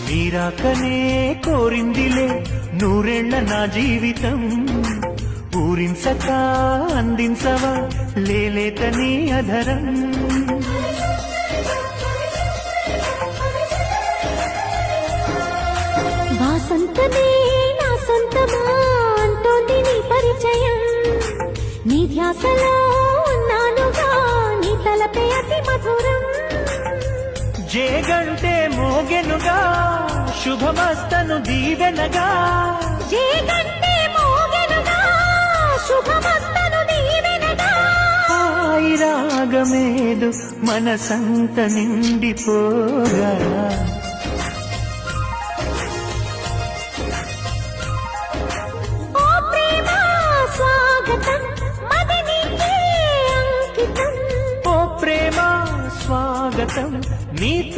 నీరాకనే కోరిందిలే నూరేళ్ల నా జీవితం ఊరించక అందించవా లేలేత నీ అధరం వాసంతమే నా సొంతమా అంటోంది నీ పరిచయం నీ ధ్యాసలో ఉన్నానుగా నీ తలపే అతి మధురం జేగంటే మోగెనుగా శుభమస్తను దీవెనగా జేగంటే మోగెనుగా శుభమస్తను దీవెనగా హాయి రాగమేదు మనసంత నిండిపోగా ఓ ప్రేమ స్వాగతం మది నీకే అంకితం ఓ ప్రేమ స్వాగతం నీతో